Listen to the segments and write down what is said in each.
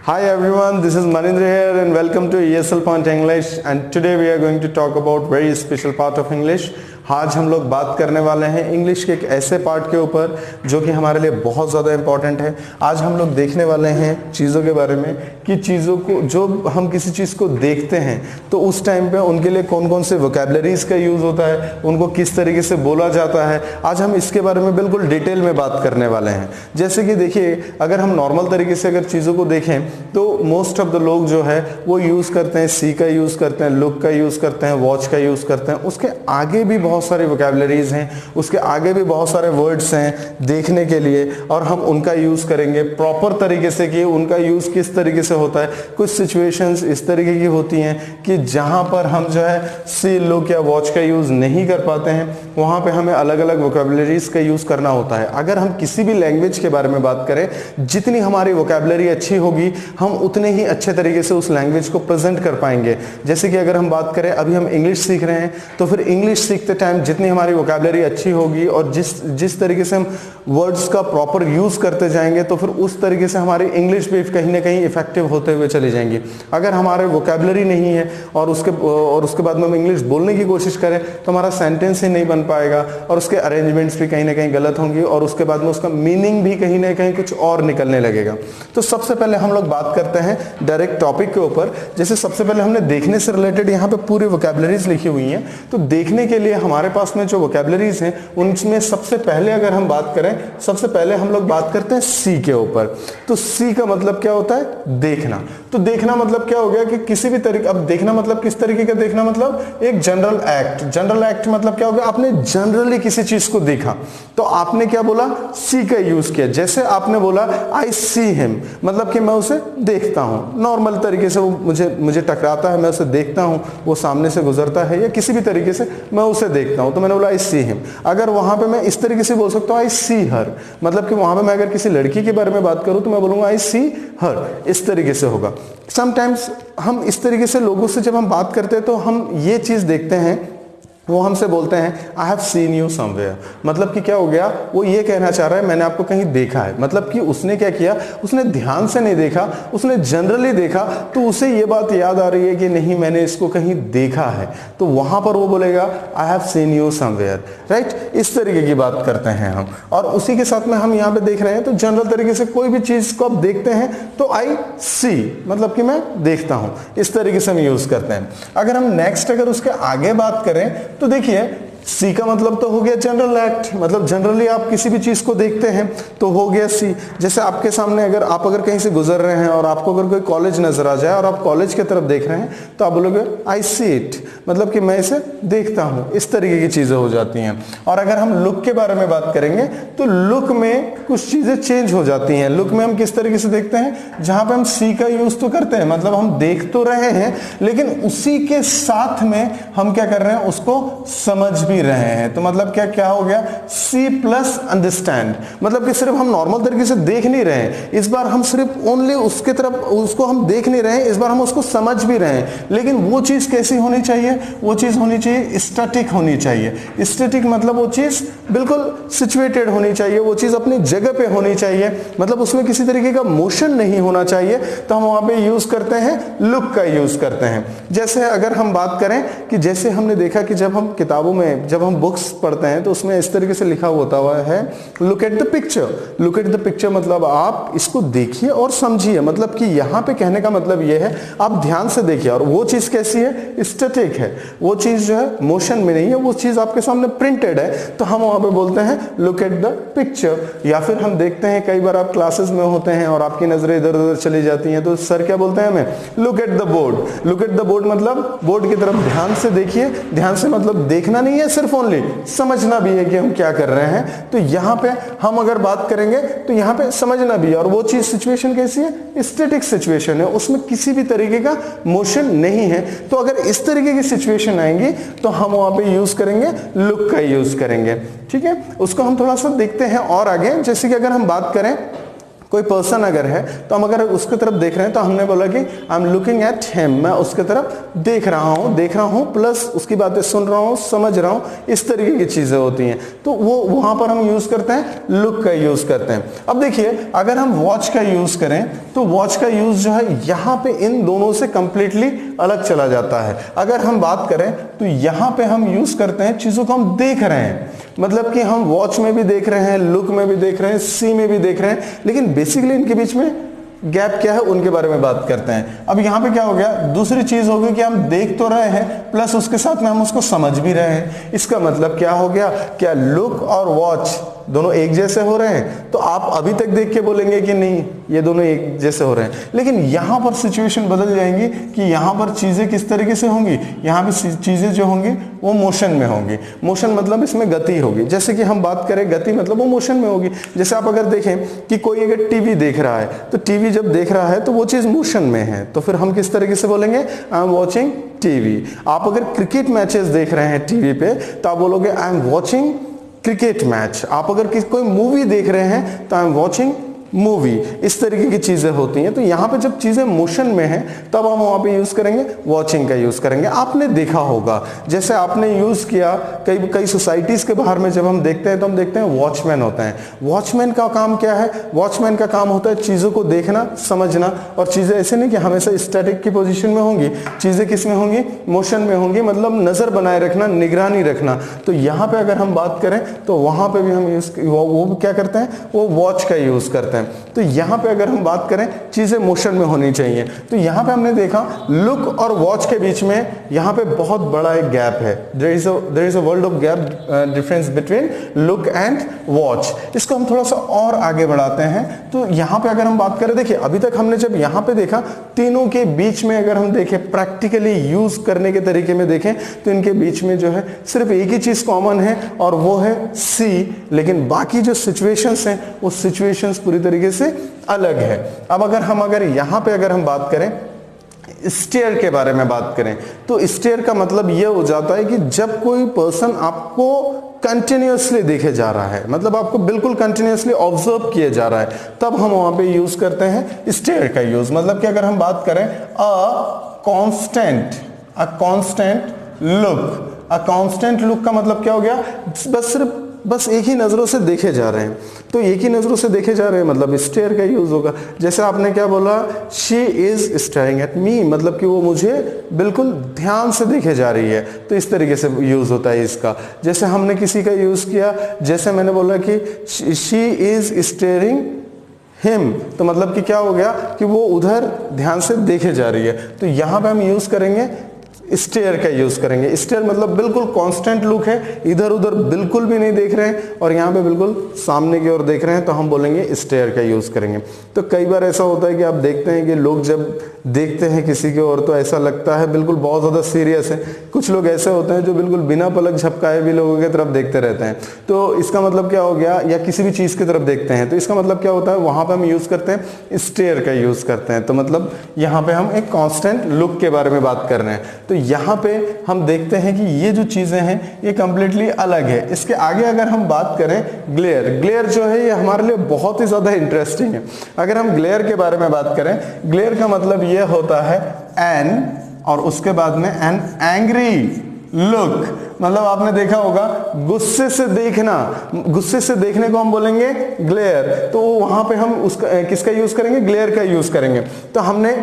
Hi everyone, this is Manindra here and welcome to ESL Point English, and today we are going to talk about very special part of English. आज हम लोग बात करने वाले हैं English के एक ऐसे पार्ट के ऊपर जो कि हमारे लिए बहुत ज़्यादा इंपॉर्टेंट है। आज हम लोग देखने वाले हैं चीज़ों के बारे में कि चीज़ों को जो हम किसी चीज़ को देखते हैं तो उस टाइम पे उनके लिए कौन कौन से वोकैबुलरीज का यूज़ होता है, उनको किस तरीके से बोला जाता है। आज हम इसके बारे में बिल्कुल डिटेल में बात करने वाले हैं। जैसे कि देखिए, अगर हम नॉर्मल तरीके से अगर चीज़ों को देखें तो मोस्ट ऑफ द लोग जो है वो यूज़ करते हैं सी का यूज़ करते हैं, लुक का यूज़ करते हैं, वॉच का यूज़ करते हैं। उसके आगे भी बहुत सारे वोकैबुलरीज हैं, उसके आगे भी बहुत सारे वर्ड्स हैं देखने के लिए, और हम उनका यूज़ करेंगे प्रॉपर तरीके से कि उनका यूज़ किस तरीके से होता है। कुछ सिचुएशंस इस तरीके की होती हैं कि जहाँ पर हम जो है सी, लुक या वॉच का यूज़ नहीं कर पाते हैं, वहाँ पे हमें अलग अलग वोकैबुलरीज का यूज़ करना होता है। अगर हम किसी भी लैंग्वेज के बारे में बात करें, जितनी हमारी वोकैबुलरी अच्छी होगी हम उतने ही अच्छे तरीके से उस लैंग्वेज को प्रेजेंट कर पाएंगे। जैसे कि अगर हम बात करें, अभी हम इंग्लिश सीख रहे हैं तो फिर इंग्लिश सीखते टाइम जितनी हमारी वोकैबुलरी अच्छी होगी और जिस तरीके से हम वर्ड्स का प्रॉपर यूज़ करते जाएंगे तो फिर उस तरीके से हमारी इंग्लिश भी कहीं ना कहीं इफेक्टिव होते हुए चली जाएंगी। अगर हमारे वोकैबुलरी नहीं है और उसके बाद में हम इंग्लिश बोलने की कोशिश करें तो हमारा सेंटेंस ही नहीं बन पाएगा और उसके अरेंजमेंट्स भी कहीं ना कहीं गलत होंगी और उसके बाद में उसका मीनिंग भी कहीं ना कहीं कुछ और निकलने लगेगा। तो सबसे पहले हम लोग बात करते हैं डायरेक्ट टॉपिक के ऊपर। जैसे सबसे पहले हमने देखने से रिलेटेड यहाँ पे पूरी वोकैबुलरीज लिखी हुई हैं, तो देखने के लिए हमारे पास में जो वोकैबुलरीज हैं उनमें सबसे पहले अगर हम बात करें, सबसे पहले हम लोग बात करते हैं सी के ऊपर। तो सी का मतलब क्या होता है? देखना। तो देखना मतलब क्या हो गया कि किसी भी तरीके, अब देखना मतलब किस तरीके का देखना, मतलब एक जनरल एक्ट। जनरल एक्ट मतलब क्या हो गया? आपने जनरली किसी चीज को देखा तो आपने क्या बोला? सी का यूज किया। जैसे आपने बोला आई सी हिम, मतलब कि मैं उसे देखता हूं। नॉर्मल तरीके से वो मुझे टकराता है, मैं उसे देखता हूं, वो सामने से गुजरता है या किसी भी तरीके से मैं उसे देखता हूं, तो मैंने बोला आई सी हिम। अगर वहां पे मैं इस तरीके से बोल सकता हूं आई सी हर, मतलब कि वहां पे मैं अगर किसी लड़की के बारे में बात करूं तो मैं बोलूंगा आई सी हर। इस तरीके से होगा। समटाइम्स हम इस तरीके से लोगों से जब हम बात करते हैं तो हम ये चीज देखते हैं, वो हमसे बोलते हैं I have seen you somewhere. मतलब कि क्या हो गया? वो ये कहना चाह रहा है मैंने आपको कहीं देखा है। मतलब कि उसने क्या किया? उसने ध्यान से नहीं देखा, उसने जनरली देखा, तो उसे ये बात याद आ रही है कि नहीं मैंने इसको कहीं देखा है, तो वहां पर वो बोलेगा I have seen you somewhere. Right? इस तरीके की बात करते हैं हम। और उसी के साथ में हम यहाँ पे देख रहे हैं तो जनरल तरीके से कोई भी चीज को आप देखते हैं तो आई सी, मतलब कि मैं देखता हूं। इस तरीके से हम यूज करते हैं। अगर हम नेक्स्ट अगर उसके आगे बात करें तो देखिए, सी का मतलब तो हो गया जनरल एक्ट, मतलब जनरली आप किसी भी चीज को देखते हैं तो हो गया सी। जैसे आपके सामने अगर कहीं से गुजर रहे हैं और आपको अगर कोई कॉलेज नजर आ जाए और आप कॉलेज की तरफ देख रहे हैं तो आप बोलोगे आई सी इट, मतलब कि मैं इसे देखता हूं। इस तरीके की चीजें हो जाती हैं। और अगर हम लुक के बारे में बात करेंगे तो लुक में कुछ चीजें चेंज हो जाती हैं। लुक में हम किस तरीके से देखते हैं? जहां पे हम सी का यूज तो करते हैं, मतलब हम देख तो रहे हैं लेकिन उसी के साथ में हम क्या कर रहे हैं? उसको समझ भी रहे हैं। तो मतलब क्या हो गया? सी प्लस अंडरस्टैंड, मतलब कि सिर्फ हम नॉर्मल तरीके से देख नहीं रहे हैं, इस बार हम सिर्फ ओनली उसके तरफ उसको हम देख नहीं रहे हैं, इस बार हम उसको समझ भी रहे हैं। लेकिन वो चीज कैसी होनी चाहिए? वो चीज होनी चाहिए स्टैटिक होनी चाहिए। स्टैटिक मतलब वो चीज बिल्कुल सिचुएटेड होनी चाहिए, वो चीज अपनी जगह पे होनी चाहिए, मतलब उसमें किसी तरीके का मोशन नहीं होना चाहिए। तो हम वहां पे यूज करते हैं लुक का यूज करते हैं। जैसे अगर हम बात करें कि जैसे हमने देखा कि जब हम किताबों में जब हम बुक्स पढ़ते हैं तो उसमें इस तरीके से लिखा होता हुआ है look at the picture. Look at the picture मतलब आप इसको देखिए और समझिए, मतलब कि यहां पे कहने का मतलब यह है आप ध्यान से देखिए। और वो चीज कैसी है? स्टैटिक है, वो चीज जो है मोशन में नहीं है, वो चीज आपके सामने प्रिंटेड है, तो हम वहां पे बोलते हैं लुक एट द पिक्चर। या फिर हम देखते हैं कई बार आप क्लासेस में होते हैं और आपकी नजरें इधर उधर चली जाती हैं तो सर क्या बोलते हैं हमें? Look at the board. Look at the board मतलब बोर्ड की तरफ ध्यान से देखिए। ध्यान से मतलब देखना नहीं है सिर्फ, ओनली समझना भी है कि हम क्या कर रहे हैं। तो यहां पे हम अगर बात करेंगे तो यहां पे समझना भी है। और वो चीज सिचुएशन कैसी है? स्टैटिक सिचुएशन है, उसमें किसी भी तरीके का मोशन नहीं है। तो अगर इस तरीके की सिचुएशन आएंगी तो हम वहां पे यूज करेंगे लुक का यूज करेंगे। ठीक है, उसको हम थोड़ा सा देखते हैं और आगे। जैसे कि अगर हम बात करें कोई पर्सन अगर है तो हम अगर उसके तरफ देख रहे हैं तो हमने बोला कि I am looking at him, मैं उसके तरफ देख रहा हूं प्लस उसकी बातें सुन रहा हूं, समझ रहा हूं, इस तरीके की चीजें होती हैं। तो वो वहां पर हम यूज करते हैं लुक का यूज करते हैं। अब देखिए अगर हम वॉच का यूज करें तो वॉच का यूज जो है यहां पे इन दोनों से कंप्लीटली अलग चला जाता है। अगर हम बात करें तो यहां पे हम यूज करते हैं चीजों को हम देख रहे हैं, मतलब कि हम वॉच में भी देख रहे हैं, लुक में भी देख रहे हैं, सी में भी देख रहे हैं, लेकिन बेसिकली इनके बीच में गैप क्या है उनके बारे में बात करते हैं। अब यहां पे क्या हो गया, दूसरी चीज हो गई कि हम देख तो रहे हैं प्लस उसके साथ में हम उसको समझ भी रहे हैं। इसका मतलब क्या हो गया, क्या लुक और वॉच दोनों एक जैसे हो रहे हैं? तो आप अभी तक देख के बोलेंगे कि नहीं ये दोनों एक जैसे हो रहे हैं, लेकिन यहां पर सिचुएशन बदल जाएंगी कि यहां पर चीजें किस तरीके से होंगी, यहां पे चीजें जो होंगी वो मोशन में होंगी। मोशन मतलब इसमें गति होगी। जैसे कि हम बात करें गति मतलब वो मोशन में होगी। जैसे आप अगर देखें कि कोई अगर टीवी देख रहा है तो टीवी जब देख रहा है तो वो चीज मोशन में है, तो फिर हम किस तरीके से बोलेंगे, आई एम वॉचिंग टीवी। आप अगर क्रिकेट मैचेस देख रहे हैं टीवी पे तो आप बोलोगे I am watching cricket match. आप अगर कोई मूवी देख रहे हैं तो आई एम वॉचिंग मूवी। इस तरीके की चीजें होती हैं। तो यहां पे जब चीजें मोशन में हैं तब हम वहां पे यूज करेंगे वॉचिंग का यूज करेंगे। आपने देखा होगा, जैसे आपने यूज किया कई सोसाइटीज के बाहर में जब हम देखते हैं तो हम देखते हैं वॉचमैन होते हैं। वॉचमैन का काम क्या है, वॉचमैन का काम होता है चीजों को देखना, समझना, और चीजें ऐसे नहीं कि हमेशा स्टैटिक की पोजीशन में होंगी, चीजें किस में होंगी, मोशन में होंगी, मतलब नजर बनाए रखना, निगरानी रखना। तो यहां पे अगर हम बात करें तो वहां पे भी हम यूज वो क्या करते हैं, वो वॉच का यूज करते हैं। तो यहां पे अगर हम बात करें चीजें मोशन में होनी चाहिए, तो यहां पे हमने देखा लुक और वॉच के बीच में यहां पे बहुत बड़ा एक गैप है। There is a world of gap difference between look and watch. इसको हम थोड़ा सा और आगे बढ़ाते हैं। तो यहां पे अगर हम बात करें, देखिए अभी तक हमने जब यहां पे देखा तीनों के बीच में अगर हम देखें प्रैक्टिकली यूज करने के तरीके में देखें तो इनके बीच में जो है सिर्फ एक ही चीज कॉमन है और वो है सी, लेकिन बाकी जो सिचुएशंस हैं वो सिचुएशंस पूरी तरीके से अलग है। अब अगर यहां पे अगर हम बात करें स्टेयर के बारे में बात करें तो स्टेयर का मतलब यह हो जाता है कि जब कोई पर्सन आपको कंटिन्यूअसली देखे जा रहा है, मतलब आपको बिल्कुल कंटिन्यूअसली ऑब्जर्व किए जा रहा है, तब हम वहां पे यूज करते हैं स्टेयर का यूज। मतलब कि अगर हम बात करें अ कांस्टेंट लुक का मतलब क्या हो गया, बस एक ही नजरों से देखे जा रहे हैं। तो एक ही नजरों से देखे जा रहे हैं मतलब स्टेयर का यूज होगा। जैसे आपने क्या बोला, she is staring at me, मतलब कि वो मुझे बिल्कुल ध्यान से देखे जा रही है। तो इस तरीके से यूज होता है इसका। जैसे हमने किसी का यूज किया, जैसे मैंने बोला कि शी इज स्टेयरिंग हिम, तो मतलब कि क्या हो गया कि वो उधर ध्यान से देखे जा रही है। तो यहां पे हम यूज करेंगे स्टेयर का यूज करेंगे। स्टेयर मतलब बिल्कुल कांस्टेंट लुक है, इधर उधर बिल्कुल भी नहीं देख रहे हैं और यहाँ पे बिल्कुल सामने की ओर देख रहे हैं, तो हम बोलेंगे स्टेयर का यूज करेंगे। तो कई बार ऐसा होता है कि आप देखते हैं कि लोग जब देखते हैं किसी की ओर तो ऐसा लगता है बिल्कुल बहुत ज्यादा सीरियस है। कुछ लोग ऐसे होते हैं जो बिल्कुल बिना पलक झपकाए भी लोगों की तरफ देखते रहते हैं। तो इसका मतलब क्या हो गया, या किसी भी चीज की तरफ देखते हैं तो इसका मतलब क्या होता है, वहां पे हम यूज करते हैं स्टेयर का यूज करते हैं। तो मतलब यहाँ पे हम एक कांस्टेंट लुक के बारे में बात कर रहे हैं। तो यहाँ पे हम देखते हैं कि ये जो चीजें हैं ये कंप्लीटली अलग है। इसके आगे अगर हम बात करें ग्लेयर जो है ये हमारे लिए बहुत ही ज्यादा इंटरेस्टिंग है। अगर हम ग्लेयर के बारे में बात करें, ग्लेयर का मतलब ये होता है एन और उसके बाद में एन एंग्री लुक, मतलब आपने देखा होगा गुस्से से देखना, गुस्से से देखने को हम बोलेंगे ग्लेयर। तो वहां पे हम उसका किसका यूज करेंगे, ग्लेयर का यूज करेंगे। तो हमने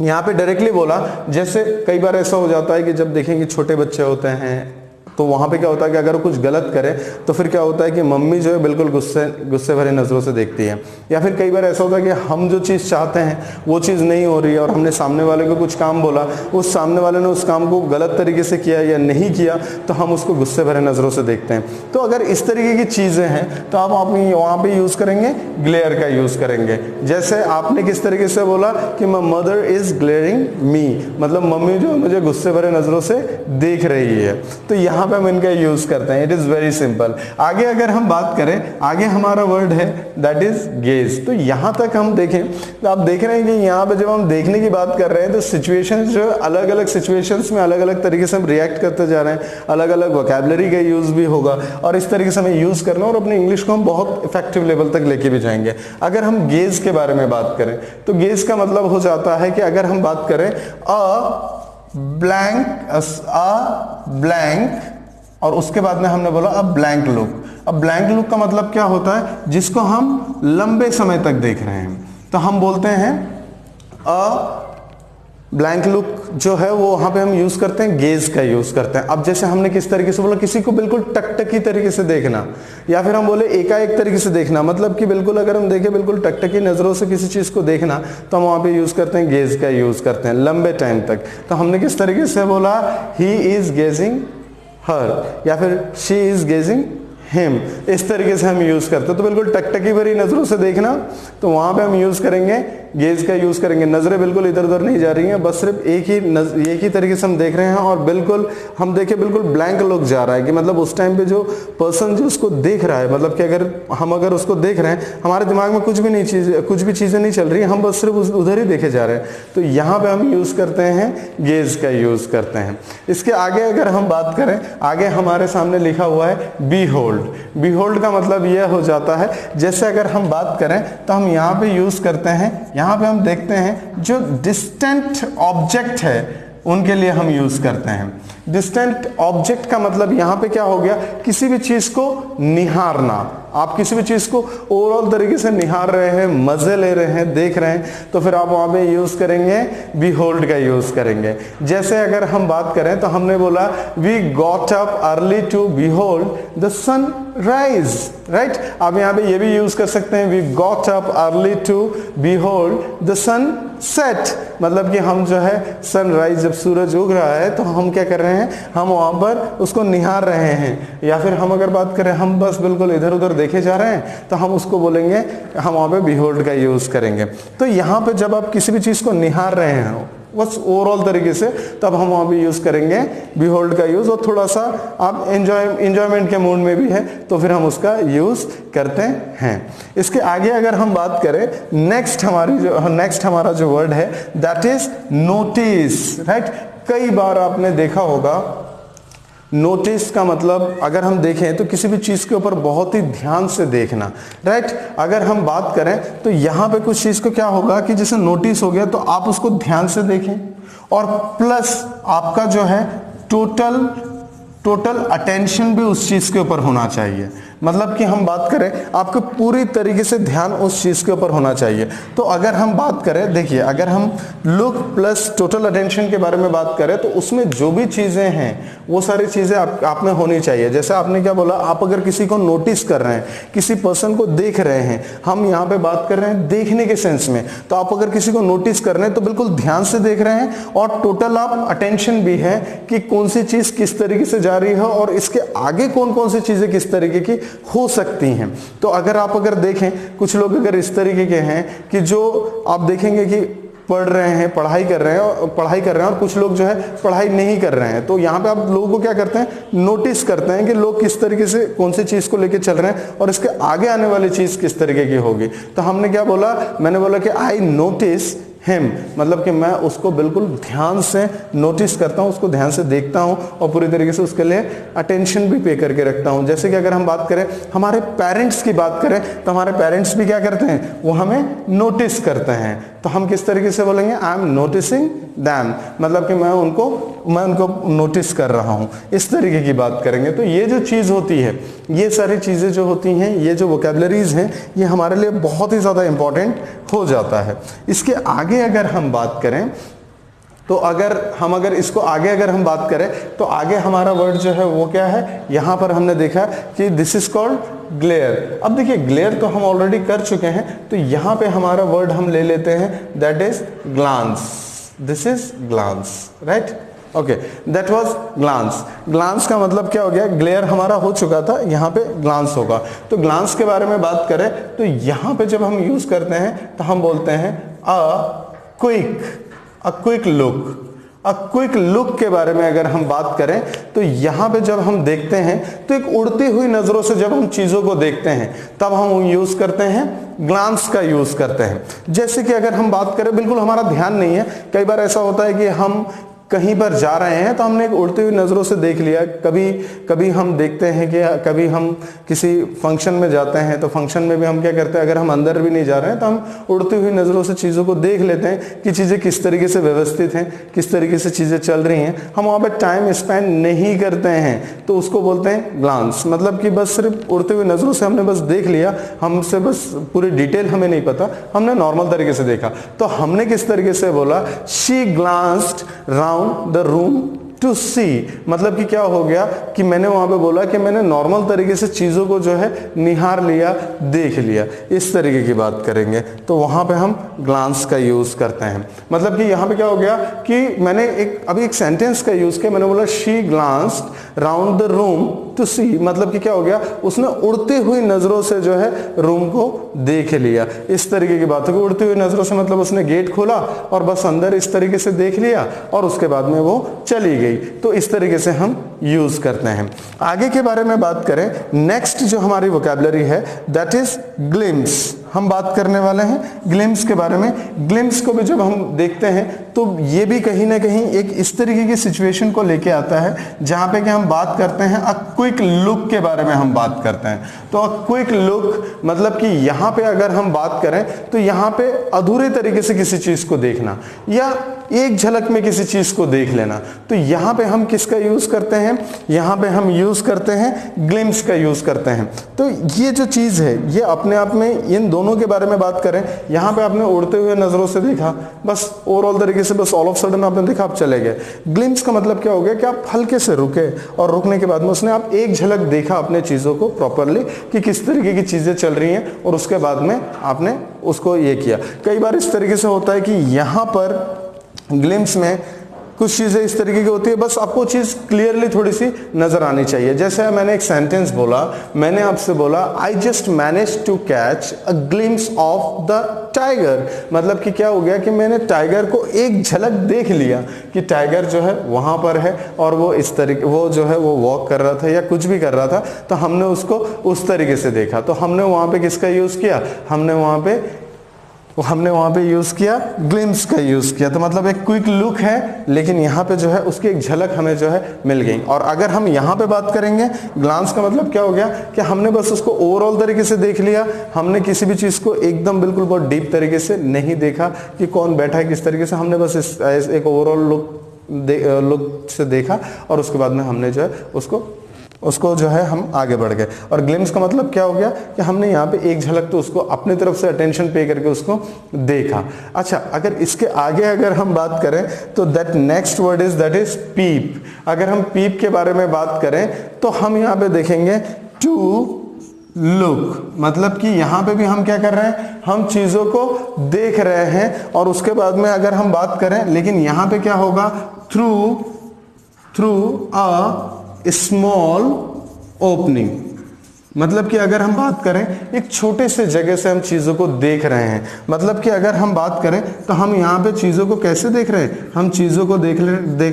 यहाँ पे डायरेक्टली बोला, जैसे कई बार ऐसा हो जाता है कि जब देखेंगे छोटे बच्चे होते हैं तो वहां पे क्या होता है कि अगर वो कुछ गलत करे तो फिर क्या होता है कि मम्मी जो है बिल्कुल गुस्से भरे नजरों से देखती है। या फिर कई बार ऐसा होता है कि हम जो चीज चाहते हैं वो चीज नहीं हो रही है और हमने सामने वाले को कुछ काम बोला, उस सामने वाले ने उस काम को गलत तरीके से किया या नहीं किया तो हम उसको गुस्से भरे नजरों से देखते हैं। तो अगर इस तरीके की चीजें हैं तो आप वहां पे यूज करेंगे ग्लेयर का यूज करेंगे। जैसे आपने किस तरीके से बोला कि माय मदर इज ग्लेयरिंग मी, मतलब मम्मी जो मुझे गुस्से भरे नजरों से देख रही है। तो यहाँ पे हम इनका यूज करते हैं। It is very simple. आगे अगर हम बात करें, आगे हमारा वर्ड है दैट इज गेज। तो यहां तक हम देखें तो आप देख रहे हैं कि यहाँ पे जब हम देखने की बात कर रहे हैं तो सिचुएशंस जो अलग अलग सिचुएशंस में अलग अलग तरीके से हम रिएक्ट करते जा रहे हैं, अलग अलग वोकैबुलरी का यूज भी होगा और इस तरीके से हमें यूज करना और अपनी इंग्लिश को हम बहुत इफेक्टिव लेवल तक लेके भी जाएंगे। अगर हम गेज के बारे में बात करें तो गेज का मतलब हो जाता है कि अगर हम बात करें ब्लैंक और उसके बाद में हमने बोला ब्लैंक लुक। अब ब्लैंक लुक का मतलब क्या होता है, जिसको हम लंबे समय तक देख रहे हैं, तो हम बोलते हैं ब्लैंक लुक जो है वो वहां पे हम यूज करते हैं, गेज का यूज करते हैं। अब जैसे हमने किस तरीके से बोला, किसी को बिल्कुल टकटकी तरीके से देखना, या फिर हम बोले एकाएक तरीके से देखना, मतलब कि बिल्कुल अगर हम देखें बिल्कुल टकटकी नजरों से किसी चीज को देखना, तो हम वहां पे यूज करते हैं गेज का यूज करते हैं लंबे टाइम तक। तो हमने किस तरीके से बोला, ही इज गेजिंग हर या फिर शी इज गेजिंग हिम, इस तरीके से हम यूज करते हैं। तो बिल्कुल टकटकी भरी नजरों से देखना, तो वहां पे हम यूज करेंगे गेज का यूज करेंगे। नजरें बिल्कुल इधर उधर नहीं जा रही हैं, बस सिर्फ एक ही तरीके से हम देख रहे हैं और बिल्कुल हम देखें बिल्कुल ब्लैंक लुक जा रहा है कि मतलब उस टाइम पे जो पर्सन जो उसको देख रहा है, मतलब कि अगर उसको देख रहे हैं, हमारे दिमाग में कुछ भी चीजें नहीं चल रही, हम बस सिर्फ उधर ही देखे जा रहे हैं, तो यहाँ पे हम यूज करते हैं गेज का यूज करते हैं। इसके आगे अगर हम बात करें, आगे हमारे सामने लिखा हुआ है बी होल्ड। बी होल्ड का मतलब यह हो जाता है, जैसे अगर हम बात करें तो हम यहाँ पे यूज करते हैं, यहाँ पे हम देखते हैं जो डिस्टेंट ऑब्जेक्ट है उनके लिए हम यूज करते हैं। डिस्टेंट ऑब्जेक्ट का मतलब यहाँ पे क्या हो गया, किसी भी चीज को निहारना। आप किसी भी चीज को ओवरऑल तरीके से निहार रहे हैं, मजे ले रहे हैं, देख रहे हैं, तो फिर आप वहां पे यूज करेंगे बीहोल्ड का यूज करेंगे। जैसे अगर हम बात करें तो हमने बोला we got up early to behold the sun rise, right. आप यहाँ पे ये भी यूज कर सकते हैं, we got up early to behold the sun set, मतलब कि हम जो है सनराइज, जब सूरज उग रहा है तो हम क्या कर रहे हैं, हम वहां पर उसको निहार रहे हैं। या फिर हम अगर बात करें, हम बस बिल्कुल इधर उधर देखे जा रहे हैं, तो हम उसको बोलेंगे, हम वहां पे बीहोल्ड का यूज करेंगे। तो यहाँ पे जब आप किसी भी चीज को निहार रहे हैं बस ओवरऑल तरीके से, तब हम वहां भी यूज करेंगे बीहोल्ड का यूज। और थोड़ा सा आप एंजॉयमेंट के मूड में भी है तो फिर हम उसका यूज करते हैं। इसके आगे अगर हम बात करें, नेक्स्ट हमारा जो वर्ड है दैट इज नोटिस, राइट। कई बार आपने देखा होगा, नोटिस का मतलब अगर हम देखें तो किसी भी चीज के ऊपर बहुत ही ध्यान से देखना, राइट। अगर हम बात करें तो यहां पे कुछ चीज को क्या होगा कि जैसे नोटिस हो गया तो आप उसको ध्यान से देखें, और प्लस आपका जो है टोटल अटेंशन भी उस चीज के ऊपर होना चाहिए। मतलब कि हम बात करें, आपको पूरी तरीके से ध्यान उस चीज के ऊपर होना चाहिए। तो अगर हम बात करें, देखिए अगर हम लुक प्लस टोटल अटेंशन के बारे में बात करें तो उसमें जो भी चीजें हैं वो सारी चीजें आप में होनी चाहिए। जैसे आपने क्या बोला, आप अगर किसी को नोटिस कर रहे हैं, किसी पर्सन को देख रहे हैं, हम यहाँ पे बात कर रहे हैं देखने के सेंस में, तो आप अगर किसी को नोटिस कर रहे हैं तो बिल्कुल ध्यान से देख रहे हैं और टोटल आप अटेंशन भी है कि कौन सी चीज किस तरीके से जा रही है और इसके आगे कौन कौन सी चीजें किस तरीके की हो सकती हैं। तो अगर देखें, कुछ लोग अगर इस तरीके के हैं कि जो आप देखेंगे कि पढ़ रहे हैं, पढ़ाई कर रहे हैं और कुछ लोग जो है पढ़ाई नहीं कर रहे हैं, तो यहाँ पे आप लोगों को क्या करते हैं, नोटिस करते हैं कि लोग किस तरीके से कौन सी चीज को लेके चल रहे हैं और इसके आगे आने वाली चीज किस तरीके की होगी। तो हमने क्या बोला, मैंने बोला कि आई नोटिस हिम, मतलब कि मैं उसको बिल्कुल ध्यान से नोटिस करता हूं, उसको ध्यान से देखता हूं और पूरी तरीके से उसके लिए अटेंशन भी पे करके रखता हूं। जैसे कि अगर हम बात करें, हमारे पेरेंट्स की बात करें तो हमारे पेरेंट्स भी क्या करते हैं, वो हमें नोटिस करते हैं। तो हम किस तरीके से बोलेंगे, आई एम नोटिसिंग दैम, मतलब कि मैं उनको नोटिस कर रहा हूं, इस तरीके की बात करेंगे। तो ये जो चीज होती है, ये सारी चीजें जो होती हैं, ये जो वोकैबुलरीज हैं, ये हमारे लिए बहुत ही ज्यादा इंपॉर्टेंट हो जाता है। इसके आगे अगर हम बात करें तो अगर इसको आगे अगर हम बात करें तो आगे हमारा वर्ड जो है वो क्या है, यहां पर हमने देखा कि दिस इज कॉल्ड ग्लेयर। अब देखिए ग्लेयर तो हम ऑलरेडी कर चुके हैं, तो यहां पे हमारा वर्ड हम ले लेते हैं that is glance. This is glance, right, okay, that was glance. Glance का मतलब क्या हो गया, ग्लेयर हमारा हो चुका था, यहाँ पे ग्लांस होगा। तो ग्लांस के बारे में बात करें तो यहाँ पे जब हम यूज करते हैं तो हम बोलते हैं a quick look, a quick look के बारे में अगर हम बात करें तो यहां पे जब हम देखते हैं तो एक उड़ती हुई नजरों से जब हम चीजों को देखते हैं तब हम यूज करते हैं ग्लांस का यूज करते हैं। जैसे कि अगर हम बात करें, बिल्कुल हमारा ध्यान नहीं है, कई बार ऐसा होता है कि हम कहीं पर जा रहे हैं तो हमने एक उड़ती हुई नजरों से देख लिया। कभी कभी हम देखते हैं कि कभी हम किसी फंक्शन में जाते हैं तो फंक्शन में भी हम क्या करते हैं, अगर हम अंदर भी नहीं जा रहे हैं तो हम उड़ती हुई नजरों से चीजों को देख लेते हैं कि चीजें किस तरीके से व्यवस्थित हैं, किस तरीके से चीजें चल रही हैं। हम वहां पर टाइम स्पेंड नहीं करते हैं तो उसको बोलते हैं ग्लांस। मतलब कि बस सिर्फ उड़ती हुई नजरों से हमने बस देख लिया, हमसे बस पूरी डिटेल हमें नहीं पता, हमने नॉर्मल तरीके से देखा। तो हमने किस तरीके से बोला, she glanced round the room to see. मतलब कि क्या हो गया कि मैंने वहां पे बोला कि मैंने नॉर्मल तरीके से चीजों को जो है निहार लिया, देख लिया, इस तरीके की बात करेंगे तो वहां पे हम ग्लांस का यूज करते हैं। मतलब कि यहां पे क्या हो गया कि मैंने अभी एक सेंटेंस का यूज किया, मैंने बोला she glanced round the room to see. मतलब कि क्या हो गया, उसने उड़ती हुई नजरों से जो है रूम को देख लिया, इस तरीके की बात है। उड़ती हुई नजरों से मतलब उसने गेट खोला और बस अंदर इस तरीके से देख लिया और उसके बाद में वो चली गई। तो इस तरीके से हम यूज करते हैं। आगे के बारे में बात करें, नेक्स्ट जो हमारी वोकैबुलरी है दैट इज ग्लिम्स। हम बात करने वाले हैं ग्लिम्स के बारे में। ग्लिम्स को भी जब हम देखते हैं तो ये भी कहीं ना कहीं एक इस तरीके की सिचुएशन को लेके आता है जहां पे कि हम बात करते हैं अ क्विक लुक के बारे में हम बात करते हैं। तो अ क्विक लुक मतलब कि यहां पे अगर हम बात करें तो यहां पे अधूरे तरीके से किसी चीज को देखना या एक झलक में किसी चीज को देख लेना। तो यहां पे हम किसका यूज करते हैं, यहां पे हम यूज करते हैं ग्लिम्स का यूज करते हैं। तो ये जो चीज है ये अपने आप में, इन दोनों के बारे में बात करें, यहां पे आपने उड़ते हुए नजरों से देखा, बस ओवरऑल तरीके से बस ऑल ऑफ सडन आपने देखा, आप चले गए। ग्लिम्स का मतलब क्या हो गया कि आप हल्के से रुके और रुकने के बाद में उसने आप एक झलक देखा अपने चीजों को प्रॉपरली कि किस तरीके की चीजें चल रही हैं और उसके बाद में आपने उसको ये किया। कई बार इस तरीके से होता है कि यहां पर ग्लिम्स में कुछ चीजें इस तरीके की होती है, बस आपको चीज क्लियरली थोड़ी सी नजर आनी चाहिए। जैसे मैंने एक सेंटेंस बोला, मैंने आपसे बोला I just manage to catch a glimpse of the tiger. मतलब कि क्या हो गया कि मैंने टाइगर को एक झलक देख लिया कि टाइगर जो है वहां पर है और वो इस तरीके, वो जो है वो वॉक कर रहा था या कुछ भी कर रहा था, तो हमने उसको उस तरीके से देखा। तो हमने वहां पे किसका यूज किया, हमने वहां पे यूज किया ग्लिम्स का यूज किया। तो मतलब एक क्विक लुक है लेकिन यहाँ पे जो है उसकी एक झलक हमें जो है मिल गई। और अगर हम यहाँ पे बात करेंगे ग्लांस का मतलब क्या हो गया कि हमने बस उसको ओवरऑल तरीके से देख लिया, हमने किसी भी चीज को एकदम बिल्कुल बहुत डीप तरीके से नहीं देखा कि कौन बैठा है किस तरीके से, हमने बस एक ओवरऑल लुक से देखा और उसके बाद में हमने जो है उसको जो है हम आगे बढ़ गए। और ग्लिम्स का मतलब क्या हो गया कि हमने यहाँ पे एक झलक तो उसको अपनी तरफ से अटेंशन पे करके उसको देखा। अच्छा, अगर इसके आगे अगर हम बात करें तो that next word is that is peep. अगर हम पीप के बारे में बात करें तो हम यहाँ पे देखेंगे टू लुक। मतलब कि यहां पे भी हम क्या कर रहे हैं, हम चीजों को देख रहे हैं। और उसके बाद में अगर हम बात करें, लेकिन यहां पे क्या होगा, थ्रू अ स्मॉल ओपनिंग। मतलब कि अगर हम बात करें एक छोटे से जगह से हम चीजों को देख रहे हैं। मतलब कि अगर हम बात करें तो हम यहाँ पे चीजों को कैसे देख रहे हैं, हम चीजों को देख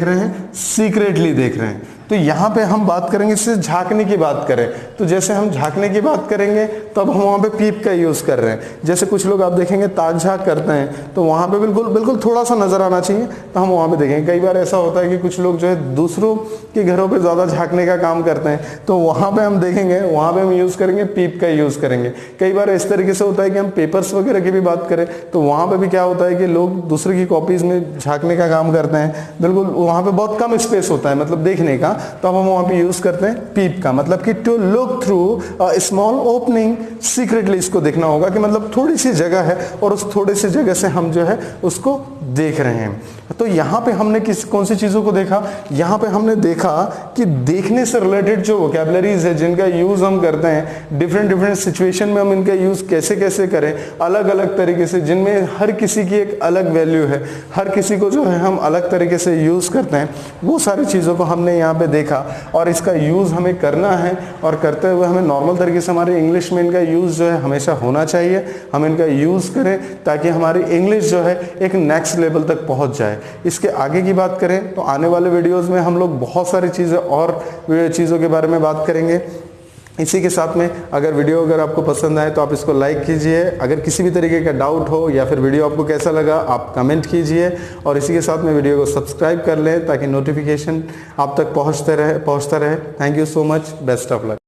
रहे हैं, सीक्रेटली देख रहे हैं। तो यहाँ पे हम बात करेंगे, इससे झांकने की बात करें तो जैसे हम झांकने की बात करेंगे तो अब हम वहाँ पे पीप का यूज कर रहे हैं। जैसे कुछ लोग आप देखेंगे ताक झांक करते हैं तो वहाँ पे बिल्कुल थोड़ा सा नजर आना चाहिए तो हम वहाँ पे देखेंगे। कई बार ऐसा होता है कि कुछ लोग जो है दूसरों के घरों पे ज्यादा झांकने का काम करते हैं तो वहाँ पे हम देखेंगे, वहाँ पे हम यूज करेंगे पीप का यूज करेंगे। कई बार इस तरीके से होता है कि हम पेपर्स वगैरह की भी बात करें तो वहाँ पे भी क्या होता है कि लोग दूसरे की कॉपीज में झांकने का काम करते हैं। बिल्कुल वहाँ पे बहुत कम स्पेस होता है मतलब देखने का, तो हम वहां पे यूज करते हैं पीप का। मतलब कि to look through a small opening, secretly इसको देखना होगा कि मतलब थोड़ी सी जगह है और उस थोड़ी सी जगह से हम जो है उसको देख रहे हैं। तो यहां पे हमने कौन सी चीजों को देखा, यहां पे हमने देखा कि देखने से रिलेटेड जो वोकैबुलरीज है जिनका यूज हम करते हैं, डिफरेंट सिचुएशन में हम इनका यूज कैसे कैसे करें, अलग अलग तरीके से, जिनमें हर किसी की एक अलग वैल्यू है, हर किसी को जो है हम अलग तरीके से यूज करते हैं, वो सारी चीजों को हमने यहाँ पे देखा और इसका यूज़ हमें करना है, और करते हुए हमें नॉर्मल तरीके से हमारे इंग्लिश में इनका यूज़ जो है हमेशा होना चाहिए। हम इनका यूज़ करें ताकि हमारी इंग्लिश जो है एक नेक्स्ट लेवल तक पहुंच जाए। इसके आगे की बात करें तो आने वाले वीडियोज़ में हम लोग बहुत सारी चीज़ें और चीज़ों के बारे में बात करेंगे। इसी के साथ में अगर आपको पसंद आए तो आप इसको लाइक कीजिए। अगर किसी भी तरीके का डाउट हो या फिर वीडियो आपको कैसा लगा आप कमेंट कीजिए, और इसी के साथ में वीडियो को सब्सक्राइब कर लें ताकि नोटिफिकेशन आप तक पहुंचता रहे। Thank you so much, best of luck.